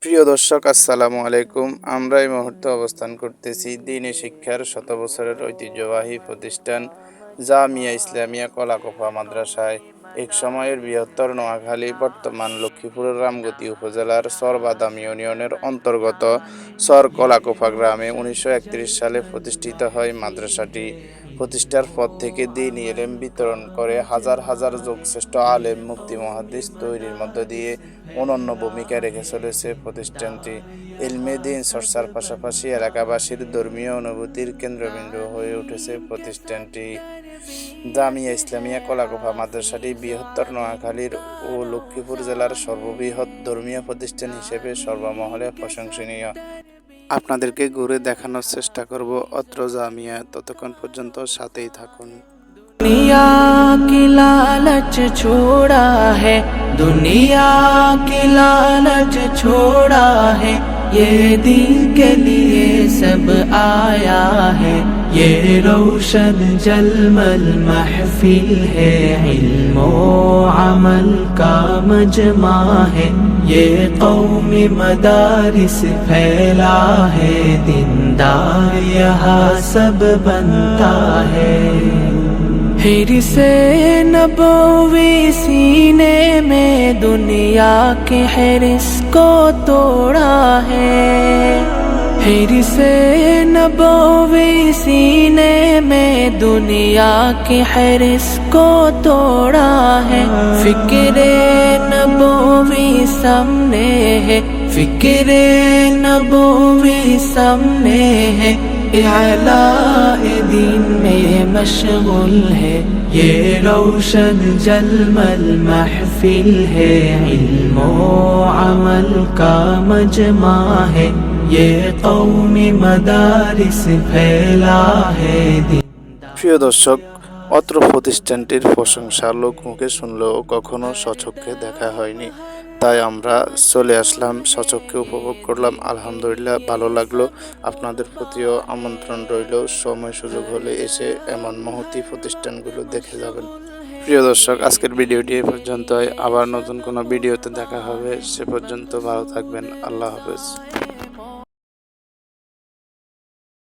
প্রিয় দর্শক আসসালামু আলাইকুম। আমরা এই মুহূর্তে অবস্থান করতেছি দ্বীনি শিক্ষার শত বছরের ঐতিহ্যবাহী প্রতিষ্ঠান জামিয়া ইসলামিয়া কলাকোফা মাদ্রাসায়। এক সময়ের বৃহত্তর নোয়াখালী, বর্তমান লক্ষ্মীপুরের রামগতি উপজেলার চরবাদাম ইউনিয়নের অন্তর্গত চর কলাকোফা গ্রামে 1931 সালে প্রতিষ্ঠিত হয় মাদ্রাসাটি। প্রতিষ্ঠার পর থেকে দ্বীনি ইলম বিতরণ করে হাজার হাজার যোগশ্রেষ্ঠ আলেম, মুফতি, মুহাদ্দিস তৈরির মধ্য দিয়ে অনন্য ভূমিকা রেখে চলেছে প্রতিষ্ঠানটি। ইলমে দ্বীন চর্চার পাশাপাশি এলাকাবাসীর ধর্মীয় অনুভূতির কেন্দ্রবিন্দু হয়ে উঠেছে প্রতিষ্ঠানটি। জামিয়া ইসলামিয়া কলাকোফা মাদ্রাসাটি বৃহত্তর নোয়াখালীর ও লক্ষ্মীপুর জেলার সর্ববৃহৎ ধর্মীয় প্রতিষ্ঠান হিসেবে সর্বমহলে প্রশংসনীয়। আপনাদেরকে ঘুরে দেখানোর চেষ্টা করব অত্র জামিয়া। ততক্ষণ পর্যন্ত সাথেই থাকুন। दुनिया की लालच छोड़ा है, दुनिया की लालच छोड़ा है, ये दिल के लिए सब आया है। ये रोशन जलमल महफिल है, इल्मो अमल का मजमा है। ये कौमी मदारिस फैला है, दीनदार यहाँ सब बनता है। हिर्से नबवी सीने में दुनिया के हिर्स को तोड़ा है। हिर्से नबवी सीने में दुनिया के हिर्स को तोड़ा है। फिक्रे नबवी सामने है, फिक्रे नबवी सामने है, इलाए दीन में मशगूल है। ये रोशन जलमल महफिल है, इल्मो अमल का मजमा है। ये कौमी मदारिस फैला है। প্রিয় দর্শক, অত্র প্রতিষ্ঠানটির প্রশংসা লোকমুখে শুনলেও কখনো স্বচক্ষে দেখা হয়নি, তাই আমরা চলে আসলাম, স্বচক্ষে উপভোগ করলাম। আলহামদুলিল্লাহ, ভালো লাগলো। আপনাদের প্রতিও আমন্ত্রণ রইল, সময় সুযোগ হলে এসে এমন মহতী প্রতিষ্ঠানগুলো দেখে যাবেন। প্রিয় দর্শক, আজকের ভিডিওটি এ পর্যন্তই। আবার নতুন কোনো ভিডিওতে দেখা হবে। সে পর্যন্ত ভালো থাকবেন। আল্লাহ হাফেজ।